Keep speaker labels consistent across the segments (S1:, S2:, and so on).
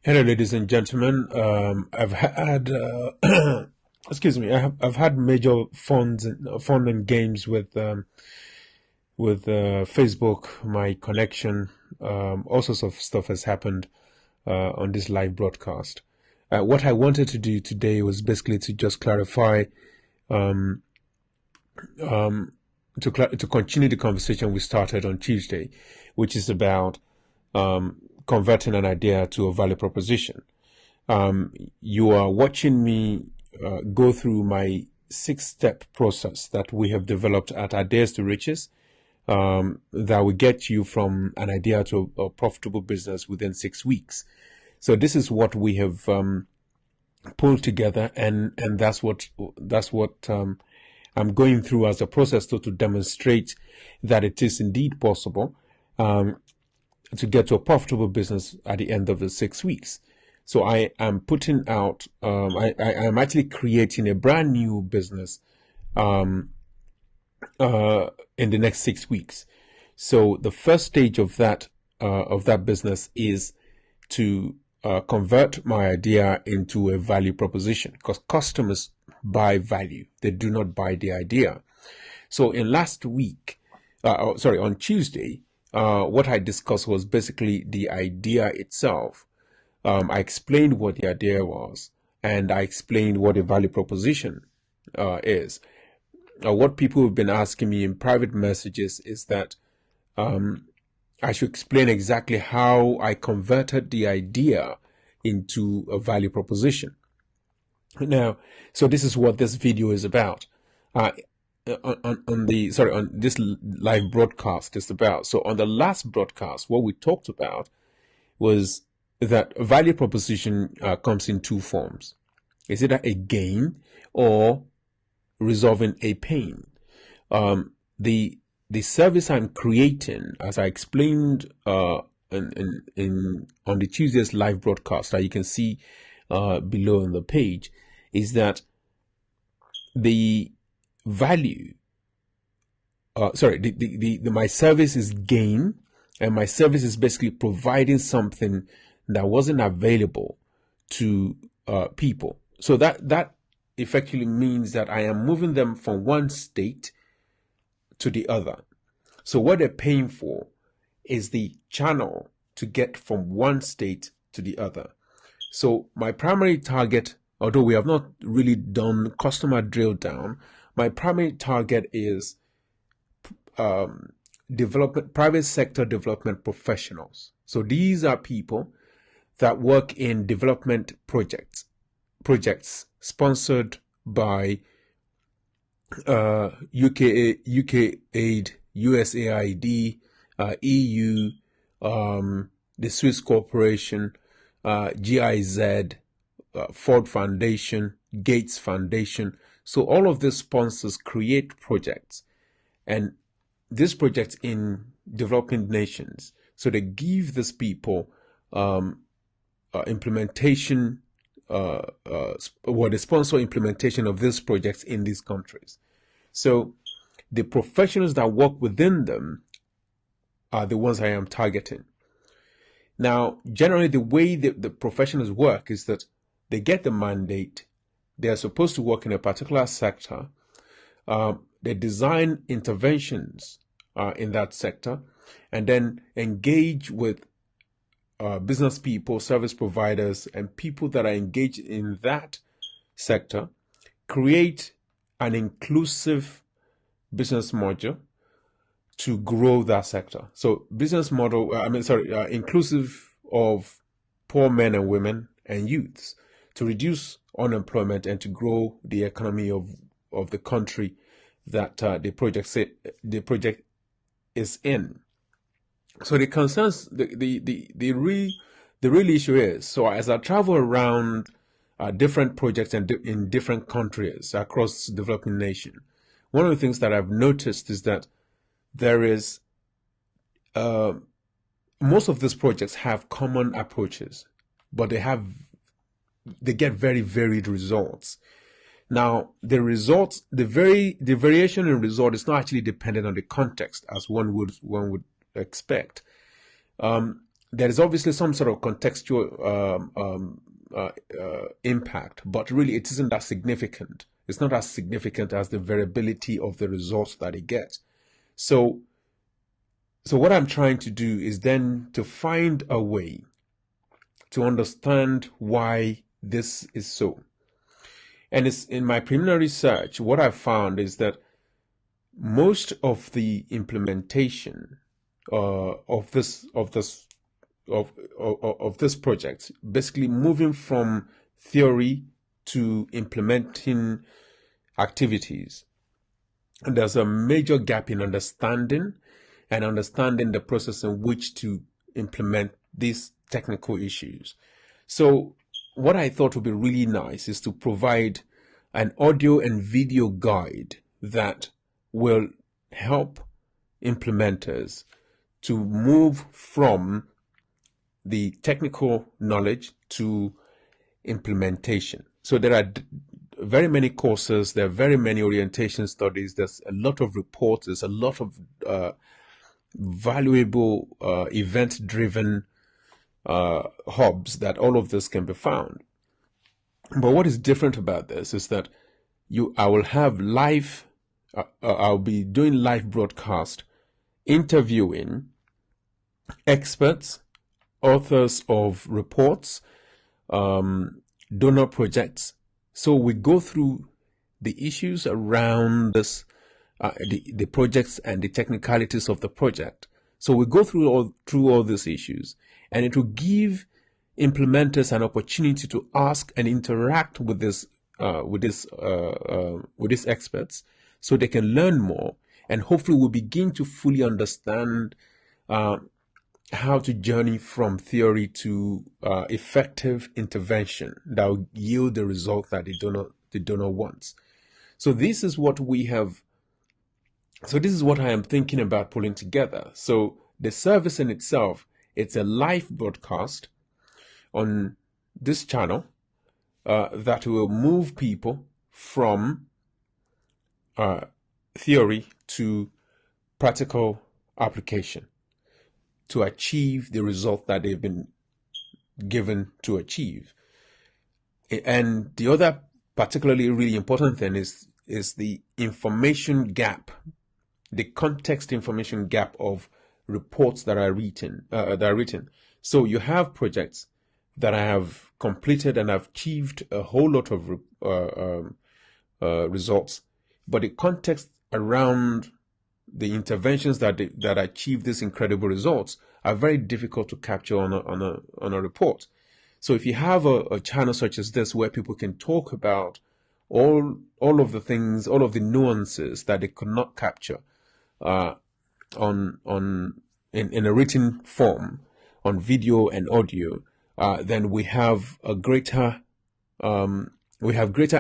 S1: Hello, ladies and gentlemen. I've had, excuse me, I've had major fun and games with Facebook. My connection, all sorts of stuff has happened on this live broadcast. What I wanted to do today was basically to just clarify, um, um, to continue the conversation we started on Tuesday, which is about converting an idea to a value proposition. You are watching me go through my 6-step process that we have developed at Ideas to Riches, that will get you from an idea to a profitable business within 6 weeks. So this is what we have pulled together, and that's what I'm going through as a process to demonstrate that it is indeed possible to get to a profitable business at the end of the 6 weeks. So I am putting out, I am actually creating a brand new business um, in the next 6 weeks. So the first stage of that business is to convert my idea into a value proposition, because customers buy value; they do not buy the idea. So in last week, on Tuesday, what I discussed was basically the idea itself. I explained what the idea was, and I explained what a value proposition is. What people have been asking me in private messages is that I should explain exactly how I converted the idea into a value proposition. Now, so this is what this video is about. Uh, on this live broadcast is about. So on the last broadcast, what we talked about was that a value proposition comes in two forms. Is either a gain or resolving a pain. The service I'm creating, as I explained on the Tuesday's live broadcast, that you can see below on the page, is that the value, my service is gain, and my service is basically providing something that wasn't available to people. So that effectively means that I am moving them from one state to the other. So what they're paying for is the channel to get from one state to the other. So my primary target, although we have not really done customer drill down, my primary target is private sector development professionals. So these are people that work in development projects sponsored by UK Aid, USAID, EU, the Swiss Corporation, GIZ, Ford Foundation, Gates Foundation. So all of these sponsors create projects, and these projects in developing nations. So they give these people implementation, they sponsor implementation of these projects in these countries. So the professionals that work within them are the ones I am targeting. Now, generally, the way the professionals work is that they get the mandate. They are supposed to work in a particular sector. They design interventions in that sector, and then engage with business people, service providers, and people that are engaged in that sector, create an inclusive business model to grow that sector. So business model, inclusive of poor men and women and youths, to reduce unemployment and to grow the economy of the country that the project is in. So the concerns, the real issue is, so as I travel around different projects and in different countries across developing nation, one of the things that I've noticed is that there is most of these projects have common approaches, but they get very varied results. Now, the results, the variation in result is not actually dependent on the context as one would expect. there is obviously some sort of contextual impact, but really it isn't that significant. It's not as significant as the variability of the results that it gets. So what I'm trying to do is then to find a way to understand why this is so. And it's in my preliminary research, what I've found is that most of the implementation of this project, basically moving from theory to implementing activities, and there's a major gap in understanding the process in which to implement these technical issues. So what I thought would be really nice is to provide an audio and video guide that will help implementers to move from the technical knowledge to implementation. So there are very many courses, there are very many orientation studies, there's a lot of reports, there's a lot of valuable event-driven hubs that all of this can be found. But what is different about this is that I will have live, I'll be doing live broadcast, interviewing experts, authors of reports, donor projects. So we go through the issues around this, the projects and the technicalities of the project. So we go through all these issues, and it will give implementers an opportunity to ask and interact with these experts, so they can learn more, and hopefully we'll begin to fully understand how to journey from theory to effective intervention that will yield the result that the donor wants. So this is what we have. So this is what I am thinking about pulling together. So the service in itself, it's a live broadcast on this channel that will move people from theory to practical application to achieve the result that they've been given to achieve. And the other particularly really important thing is the information gap, the context information gap of reports that are written. So you have projects that I have completed and have achieved a whole lot of results, but the context around the interventions that achieve these incredible results are very difficult to capture on a report. So if you have a channel such as this where people can talk about all of the things, all of the nuances that they could not capture in a written form, on video and audio, then we have greater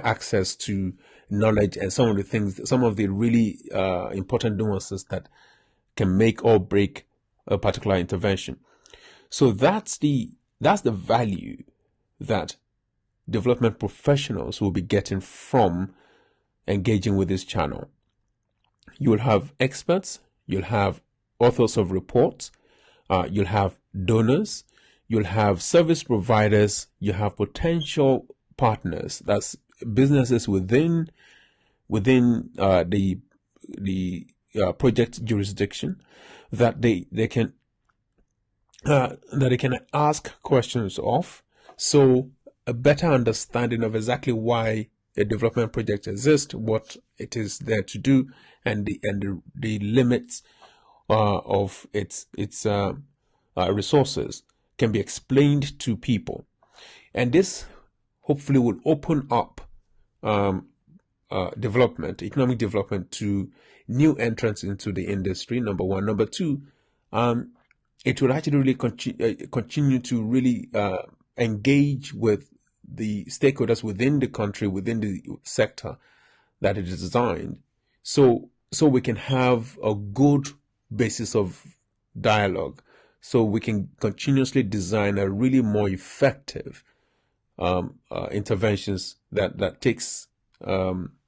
S1: access to knowledge and some of the really important nuances that can make or break a particular intervention. So that's the value that development professionals will be getting from engaging with this channel. You will have experts, you'll have authors of reports, you'll have donors, you'll have service providers, you have potential partners, that's businesses within the project jurisdiction that they can ask questions of. So a better understanding of exactly why a development project exists, what it is there to do, and the limits of its resources can be explained to people, and this hopefully will open up economic development to new entrants into the industry. Number one. Number two, it will actually really continue to really engage with the stakeholders within the country, within the sector that it is designed, so we can have a good basis of dialogue, so we can continuously design a really more effective interventions that takes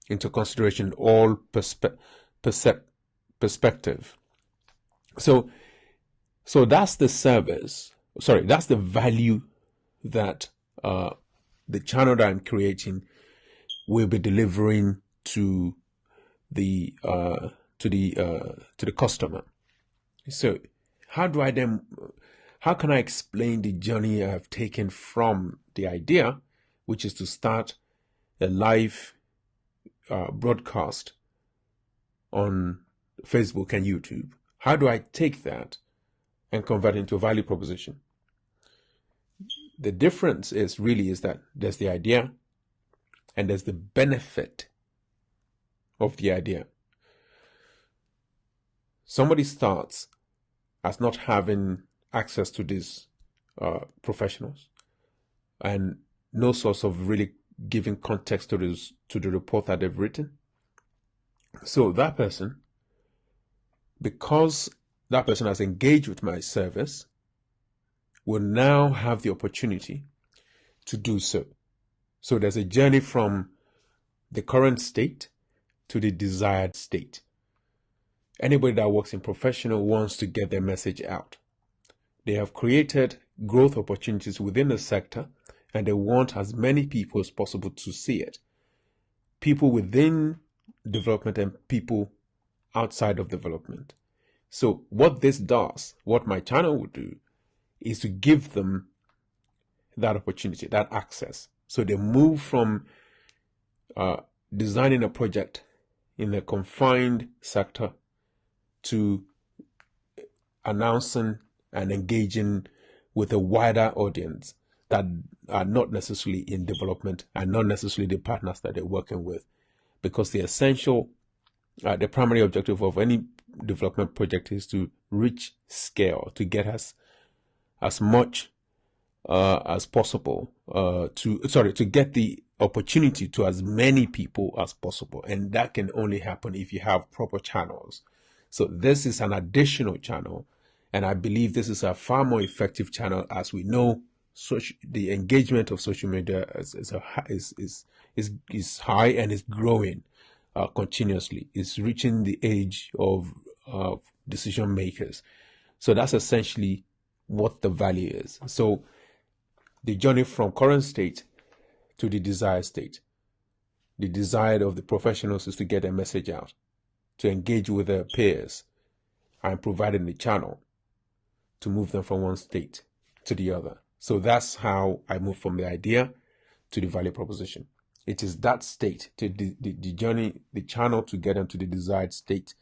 S1: into consideration all perspective. So that's the service sorry, that's the value that the channel that I'm creating will be delivering to the customer. So how can I explain the journey I've taken from the idea, which is to start a live broadcast on Facebook and YouTube? How do I take that and convert it into a value proposition? The difference is that there's the idea and there's the benefit of the idea. Somebody starts as not having access to these professionals and no source of really giving context to the report that they've written. So that person, because that person has engaged with my service, will now have the opportunity to do so. So there's a journey from the current state to the desired state. Anybody that works in professional wants to get their message out. They have created growth opportunities within the sector, and they want as many people as possible to see it. People within development and people outside of development. So what this does, what my channel will do, is to give them that opportunity, that access. So they move from designing a project in a confined sector to announcing and engaging with a wider audience that are not necessarily in development and not necessarily the partners that they're working with. Because the primary objective of any development project is to reach scale, to get us as much as possible, to get the opportunity to as many people as possible. And that can only happen if you have proper channels. So this is an additional channel, and I believe this is a far more effective channel. As we know, the engagement of social media is high and is growing continuously. It's reaching the age of decision makers. So that's essentially what the value is. So the journey from current state to the desired state. The desire of the professionals is to get a message out, to engage with their peers. I'm providing the channel to move them from one state to the other. So that's how I move from the idea to the value proposition. It is that state, to the journey, the channel to get them to the desired state.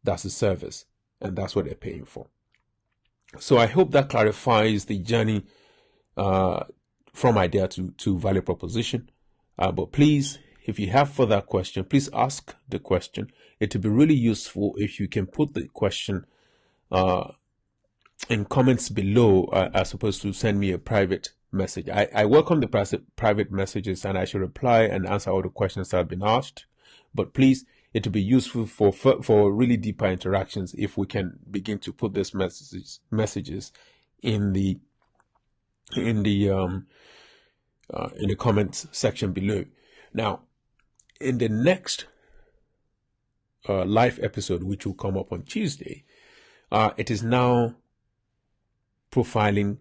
S1: That's the service, and that's what they're paying for. So I hope that clarifies the journey from idea to value proposition. But please, if you have further question, please ask the question. It would be really useful if you can put the question in comments below, as opposed to send me a private message. I welcome the private messages, and I should reply and answer all the questions that have been asked. But please, it would be useful for really deeper interactions if we can begin to put these messages in the comments section below. Now, in the next live episode, which will come up on Tuesday, it is now profiling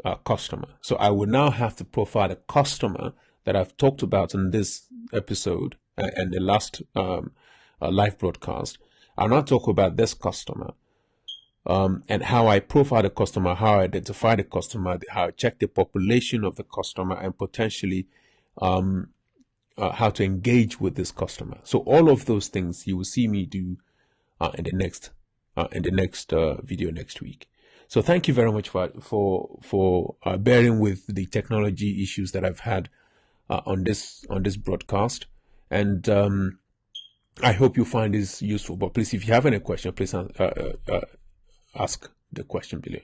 S1: a customer. So I will now have to profile a customer that I've talked about in this episode and the last live broadcast. I'll now talk about this customer and how I profile the customer, how I identify the customer, how I check the population of the customer, and potentially how to engage with this customer. So all of those things you will see me do in the next video next week. So thank you very much for bearing with the technology issues that I've had on this broadcast, and I hope you find this useful. But please, if you have any question, please ask the question below.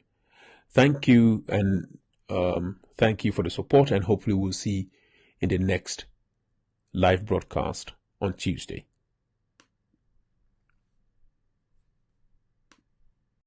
S1: Thank you, and thank you for the support, and hopefully we'll see in the next live broadcast on Tuesday.